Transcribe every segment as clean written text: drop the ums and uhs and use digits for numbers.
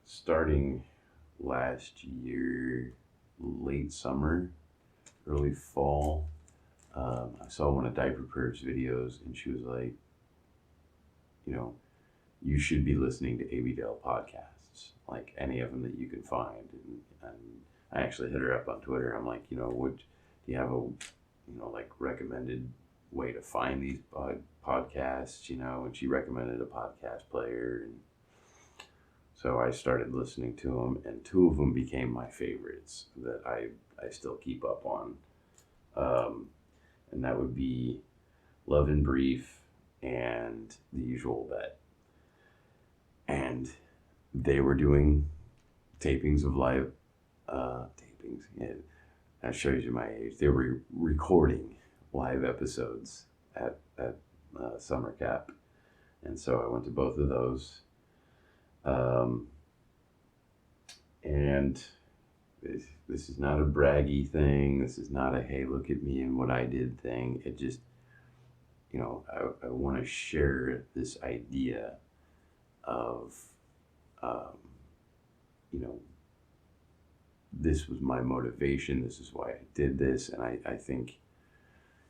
Starting last year, late summer, early fall, I saw one of Diaper Purr's videos, and she was like, you know, you should be listening to ABDL podcasts, like any of them that you can find. And I actually hit her up on Twitter. I'm like, do you have a, like recommended way to find these podcasts, and she recommended a podcast player. And so I started listening to them, and two of them became my favorites that I still keep up on. And that would be Love and Brief and The Usual Bet. And they were doing tapings of live tapings. Yeah, that shows you my age. They were recording live episodes at SummerCAP, and so I went to both of those. And this is not a braggy thing. This is not a hey, look at me and what I did thing. It just, I want to share this idea of, this was my motivation. This is why I did this. And I think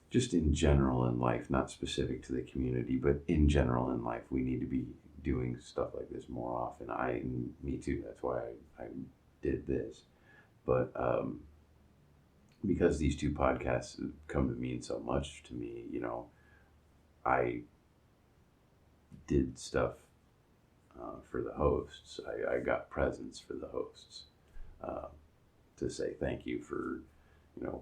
just in general in life, not specific to the community, but in general in life, we need to be doing stuff like this more often. Me too. That's why I did this. But because these two podcasts come to mean so much to me, I did stuff for the hosts. I got presents for the hosts to say thank you for,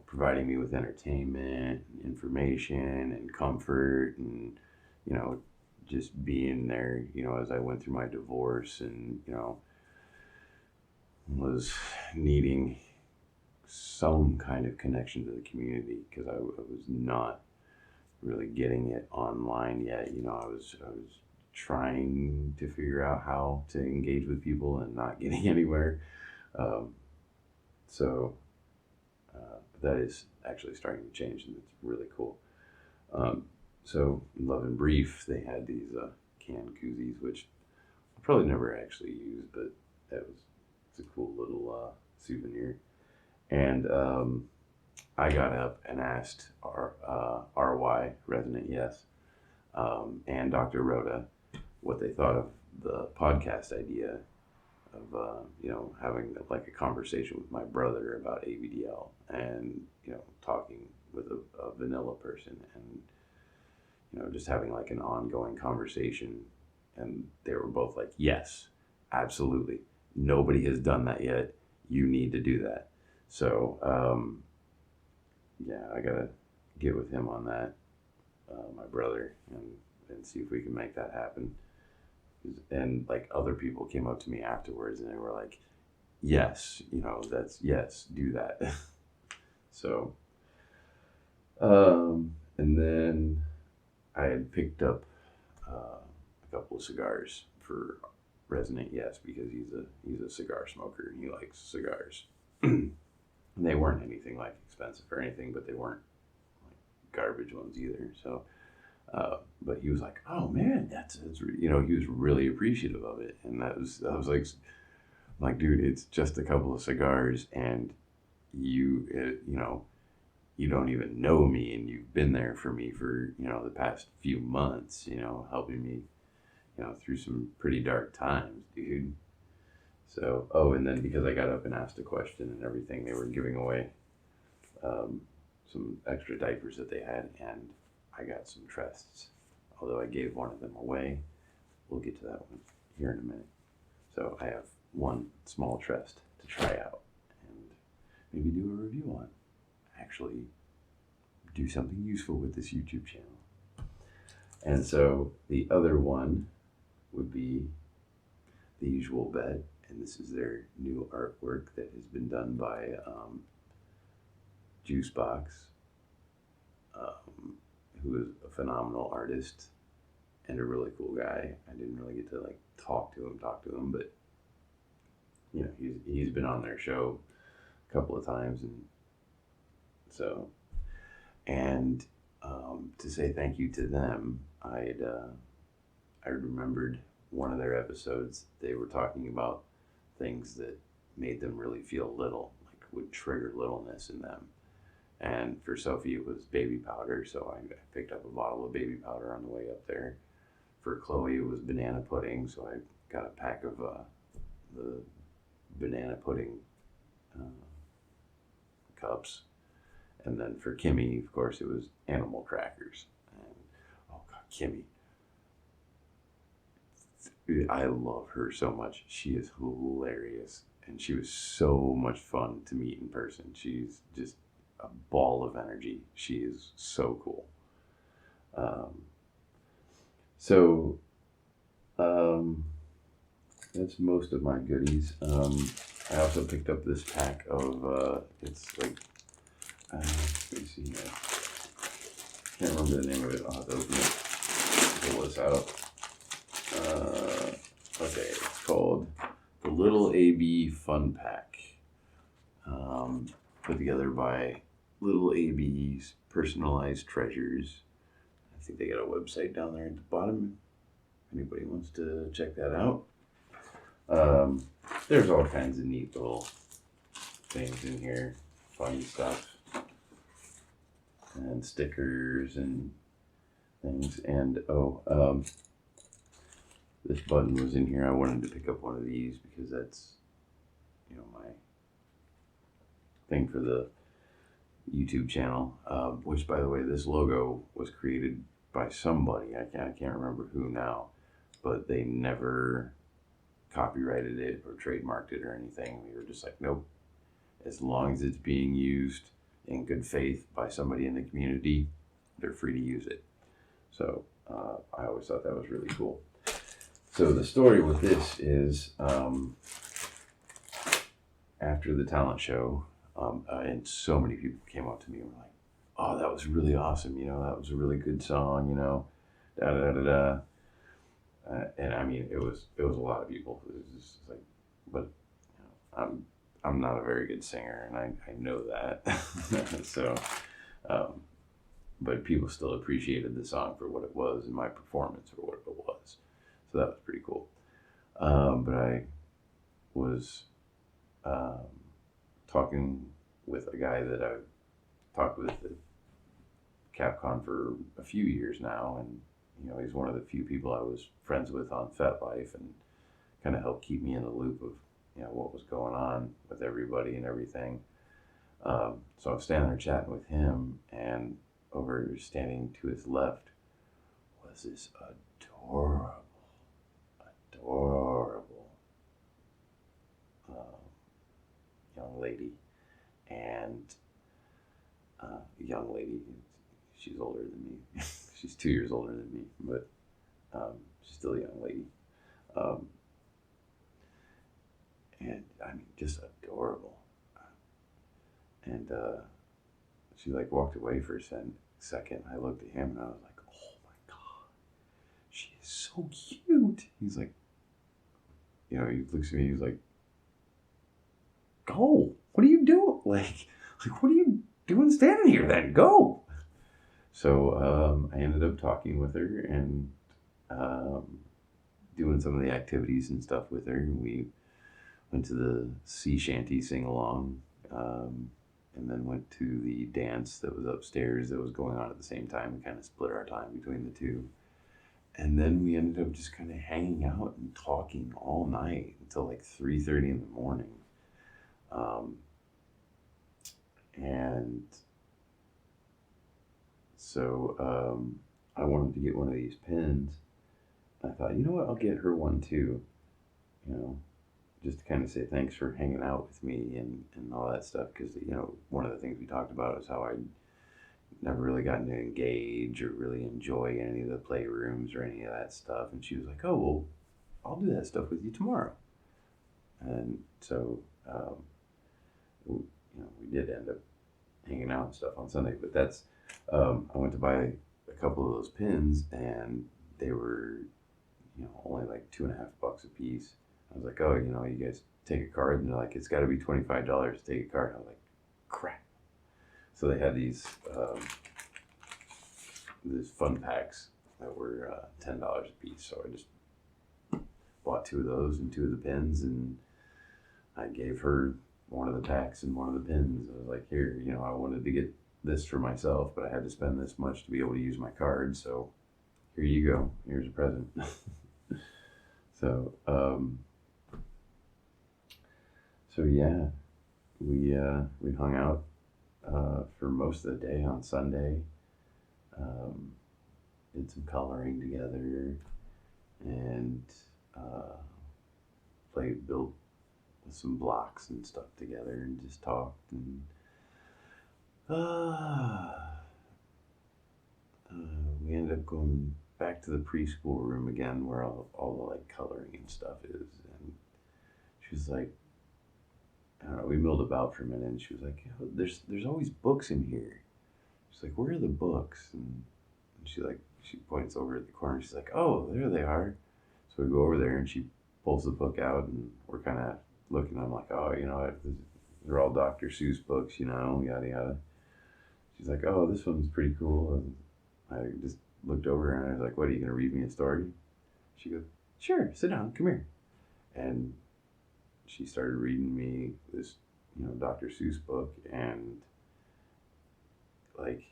providing me with entertainment, information, and comfort, and, just being there, as I went through my divorce and, was needing some kind of connection to the community because I was not really getting it online yet. I was trying to figure out how to engage with people and not getting anywhere. That is actually starting to change, and it's really cool. So Love and Brief, they had these canned koozies, which I probably never actually used, but it's a cool little souvenir. And I got up and asked RY, Resonant Yes, and Dr. Rhoda what they thought of the podcast idea of, having like a conversation with my brother about ABDL and, talking with a vanilla person and, just having like an ongoing conversation. And they were both like, yes, absolutely. Nobody has done that yet. You need to do that. So, I gotta get with him on that, my brother, and see if we can make that happen. And like other people came up to me afterwards and they were like, yes, yes, do that. So, and then I had picked up a couple of cigars for Resonant Yes because he's a cigar smoker and he likes cigars. They weren't anything like expensive or anything, but they weren't like garbage ones either. So, but he was like, "Oh man, that's he was really appreciative of it," and I was like, dude, it's just a couple of cigars, and you don't even know me, and you've been there for me for the past few months, helping me, through some pretty dark times, dude. So, and then because I got up and asked a question and everything, they were giving away some extra diapers that they had, and I got some Trests. Although I gave one of them away. We'll get to that one here in a minute. So I have one small Trest to try out and maybe do a review on. Actually do something useful with this YouTube channel. And so the other one would be The Usual Bet, and this is their new artwork that has been done by Juicebox, who is a phenomenal artist and a really cool guy. I didn't really get to talk to him, but he's been on their show a couple of times, and so to say thank you to them, I remembered one of their episodes, they were talking about things that made them really feel little, like would trigger littleness in them. And for Sophie, it was baby powder, so I picked up a bottle of baby powder on the way up there. For Chloe, it was banana pudding, so I got a pack of the banana pudding cups. And then for Kimmy, of course, it was animal crackers. And oh God, Kimmy, I love her so much. She is hilarious, and she was so much fun to meet in person. She's just a ball of energy. She is so cool. So that's most of my goodies. I also picked up this pack of it's like let me see here. Can't remember the name of it. I'll have to open it. Pull this out. Okay, it's called the Little AB Fun Pack. Put together by Little AB's Personalized Treasures. I think they got a website down there at the bottom. If anybody wants to check that out. There's all kinds of neat little things in here. Funny stuff. And stickers and things. And this button was in here. I wanted to pick up one of these because that's, my thing for the YouTube channel. Which, by the way, this logo was created by somebody. I can't remember who now, but they never copyrighted it or trademarked it or anything. We were just like, nope. As long as it's being used in good faith by somebody in the community, they're free to use it. So I always thought that was really cool. So the story with this is after the talent show, and so many people came up to me and were like, oh, that was really awesome, that was a really good song, da da da da. And I mean, it was a lot of people. It was just like, but I'm not a very good singer, and I know that. So, but people still appreciated the song for what it was and my performance for what it was. So that was pretty cool. But I was talking with a guy that I've talked with at CapCon for a few years now, and he's one of the few people I was friends with on FetLife, and kind of helped keep me in the loop of what was going on with everybody and everything. So I was standing there chatting with him, and over standing to his left was this adorable young lady. And young lady, she's older than me. She's 2 years older than me, but she's still a young lady. And I mean, just adorable. And she walked away for a second. I looked at him and I was like, oh my God, she is so cute. He's like, he looks at me, he's like, go, what are you doing? Like, what are you doing standing here then? Go. So I ended up talking with her and doing some of the activities and stuff with her. We went to the sea shanty sing-along, and then went to the dance that was upstairs that was going on at the same time. We kind of split our time between the two. And then we ended up just kind of hanging out and talking all night until 3:30 in the morning. And so I wanted to get one of these pins. I thought, you know what, I'll get her one too, just to kind of say thanks for hanging out with me and all that stuff. Because, one of the things we talked about is how I never really gotten to engage or really enjoy any of the playrooms or any of that stuff. And she was like, oh, well, I'll do that stuff with you tomorrow. And so, we did end up hanging out and stuff on Sunday. But that's, I went to buy a couple of those pins, and they were, only $2.50 a piece. I was like, oh, you guys take a card? And they're like, it's got to be $25 to take a card. I was like, crap. So they had these fun packs that were $10 a piece. So I just bought 2 of those and 2 of the pins, and I gave her one of the tacks and one of the pins. I was like, here, I wanted to get this for myself, but I had to spend this much to be able to use my card, so here you go. Here's a present. So, yeah, we hung out for most of the day on Sunday. Did some coloring together, and built some blocks and stuff together, and just talked, and we ended up going back to the preschool room again, where all the like coloring and stuff is. And she was like, I don't know, we milled about for a minute, and she was like, oh, there's always books in here. She's like, where are the books? And she points over at the corner. She's like, oh, there they are. So we go over there, and she pulls the book out, and we're kind of looking. I'm like, oh, they're all Dr. Seuss books, yada yada. She's like, oh, this one's pretty cool. And I just looked over, and I was like, what, are you gonna read me a story? She goes, sure, sit down, come here. And she started reading me this, Dr. Seuss book, and like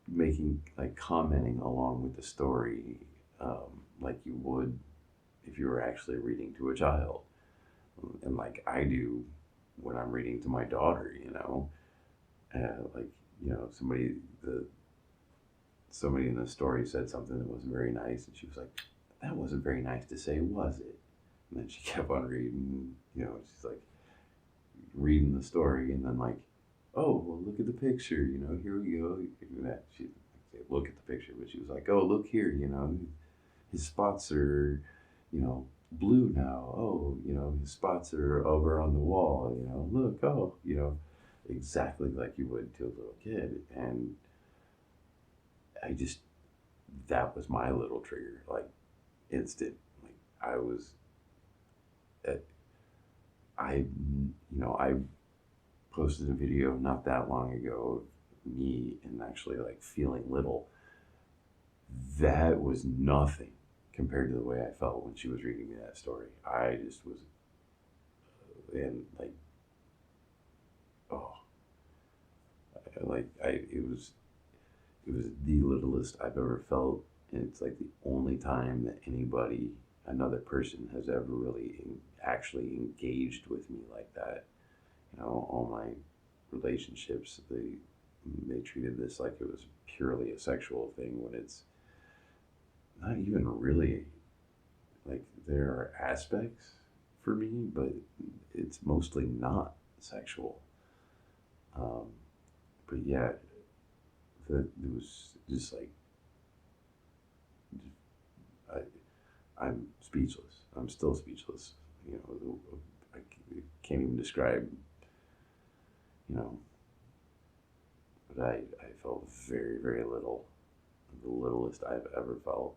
making, like, commenting along with the story, like you would if you were actually reading to a child, and like I do when I'm reading to my daughter, somebody in the story said something that wasn't very nice, and she was like, that wasn't very nice to say, was it? And then she kept on reading, she's like reading the story, and then like, oh, well, look at the picture, here we go. She didn't say, look at the picture, but she was like, oh, look here, his spots are, blue now. Oh, his spots are over on the wall, look, oh, exactly like you would to a little kid. And that was my little trigger, like instant. Like I posted a video not that long ago of me and actually like feeling little. That was nothing compared to the way I felt when she was reading me that story. I just was, and like, oh, it was the littlest I've ever felt, and it's like the only time that another person has ever really actually engaged with me like that. All my relationships, they treated this like it was purely a sexual thing, when it's not even really. Like, there are aspects for me, but it's mostly not sexual. But yeah, it was just like, I'm speechless. I'm still speechless. I can't even describe, but I felt very, very little, the littlest I've ever felt.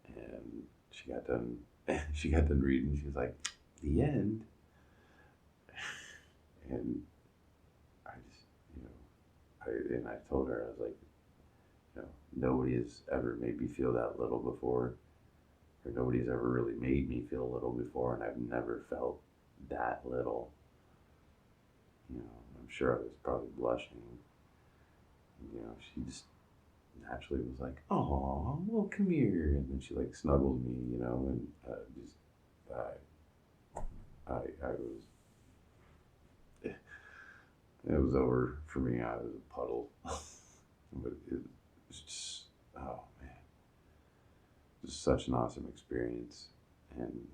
And she got done reading. She was like, the end. And I told her, I was like, nobody has ever made me feel that little before, or nobody's ever really made me feel little before, and I've never felt that little. I'm sure I was probably blushing. She just naturally was like, "Oh, well, come here," and then she like snuggled me, and I was. It was over for me. I was a puddle, but it was just, oh man, just such an awesome experience, and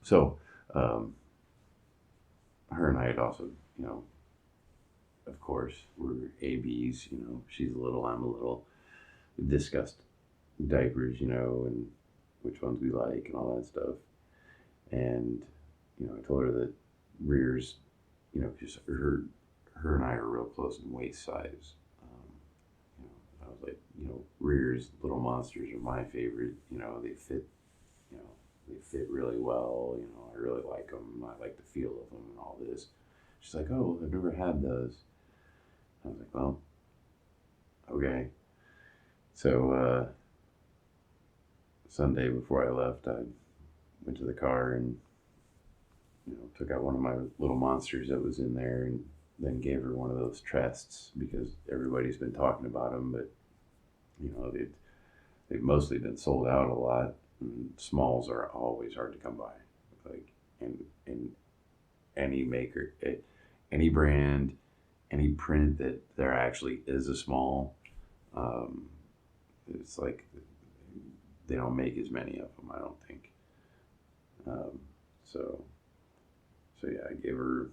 so her and I had also, of course, we're ABs. She's a little, I'm a little. We discussed diapers, and which ones we like and all that stuff, and. I told her that Rear's, because her and I are real close in waist size. I was like, Rear's little monsters are my favorite. They fit, they fit really well. I really like them. I like the feel of them and all this. She's like, oh, I've never had those. I was like, well, Okay. So Sunday before I left, I went to the car and took out one of my little monsters that was in there, and then gave her one of those Trests because everybody's been talking about them, but they've mostly been sold out a lot. And smalls are always hard to come by, like in any maker, any brand, any print that there actually is a small. It's like they don't make as many of them, I don't think. Um, so yeah, I gave her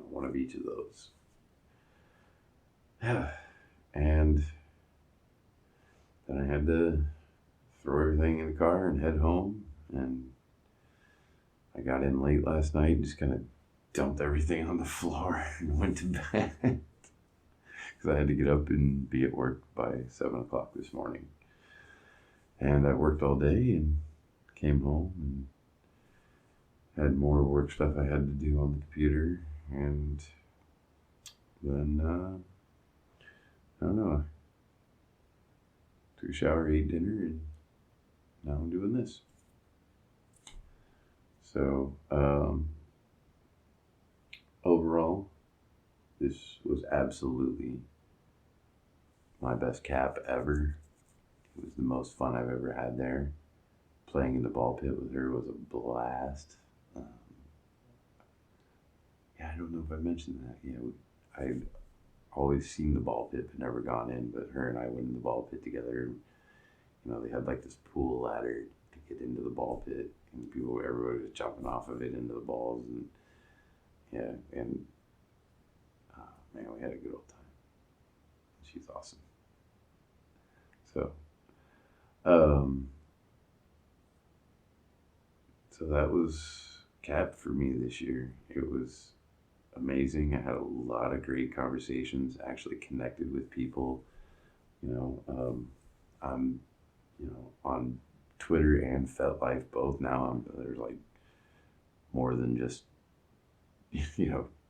one of each of those. And then I had to throw everything in the car and head home. And I got in late last night and just kind of dumped everything on the floor and went to bed because I had to get up and be at work by 7 o'clock this morning. And I worked all day and came home and had more work stuff I had to do on the computer. And then, I don't know, took a shower, ate dinner, and now I'm doing this. So, overall, this was absolutely my best cap ever. It was the most fun I've ever had there. Playing in the ball pit with her was a blast. I don't know if I mentioned that. I'd always seen the ball pit but never gone in, but her and I went in the ball pit together. They had like this pool ladder to get into the ball pit, and everybody was jumping off of it into the balls, and man, we had a good old time. She's awesome. So, so that was CAP for me this year. It was amazing. I had a lot of great conversations, actually connected with people. I'm on Twitter and FetLife both now. There's like more than just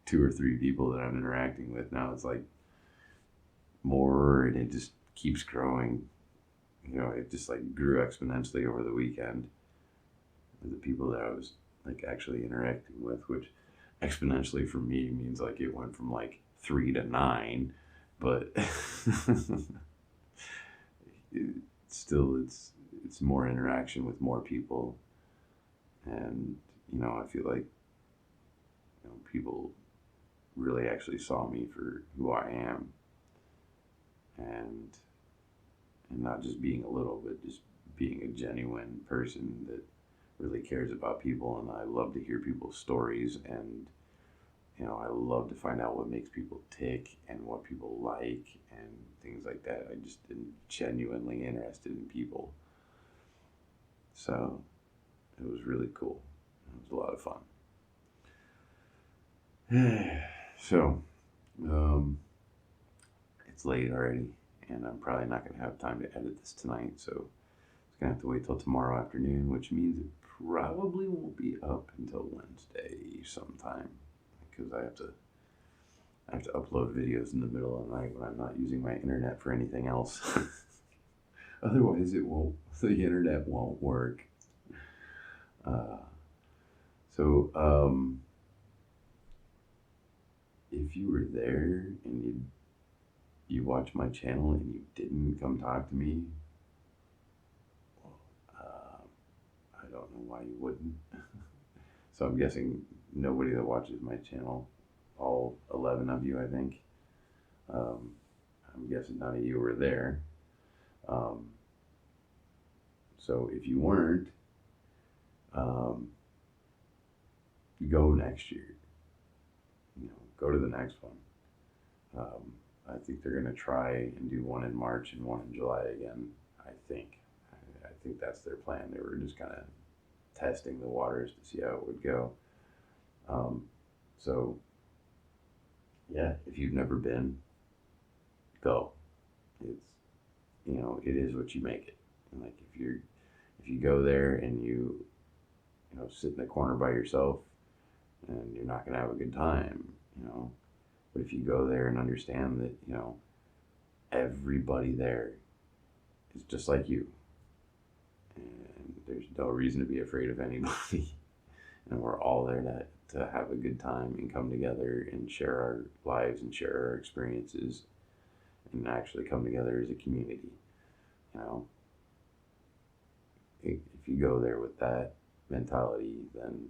2 or 3 people that I'm interacting with now. It's like more, and it just keeps growing. It just like grew exponentially over the weekend with the people that I was like actually interacting with, which exponentially for me means like it went from like 3 to 9, but it's more interaction with more people. And I feel like people really actually saw me for who I am, and not just being a little, but just being a genuine person that really cares about people. And I love to hear people's stories, and I love to find out what makes people tick and what people like and things like that. I just am genuinely interested in people. So it was really cool. It was a lot of fun. So, it's late already, and I'm probably not going to have time to edit this tonight, so it's going to have to wait till tomorrow afternoon, which means it probably won't be up until Wednesday sometime, because I have to upload videos in the middle of the night when I'm not using my internet for anything else. Otherwise, the internet won't work. If you were there and you watch my channel and you didn't come talk to me, I don't know why you wouldn't. So I'm guessing nobody that watches my channel, all 11 of you, I think. I'm guessing none of you were there. So if you weren't, go next year. Go to the next one. I think they're going to try and do one in March and one in July again. I think that's their plan. They were just kind of testing the waters to see how it would go. So yeah, if you've never been, go. It is what you make it. And like if you go there and you sit in the corner by yourself, and you're not going to have a good time, but if you go there and understand that, everybody there is just like you, and there's no reason to be afraid of anybody. And we're all there to have a good time and come together and share our lives and share our experiences and actually come together as a community. You know, if you go there with that mentality, then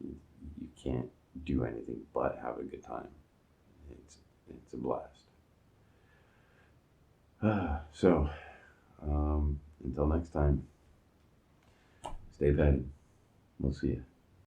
you can't do anything but have a good time. It's a blast. So, until next time, stay vetted. We'll see you.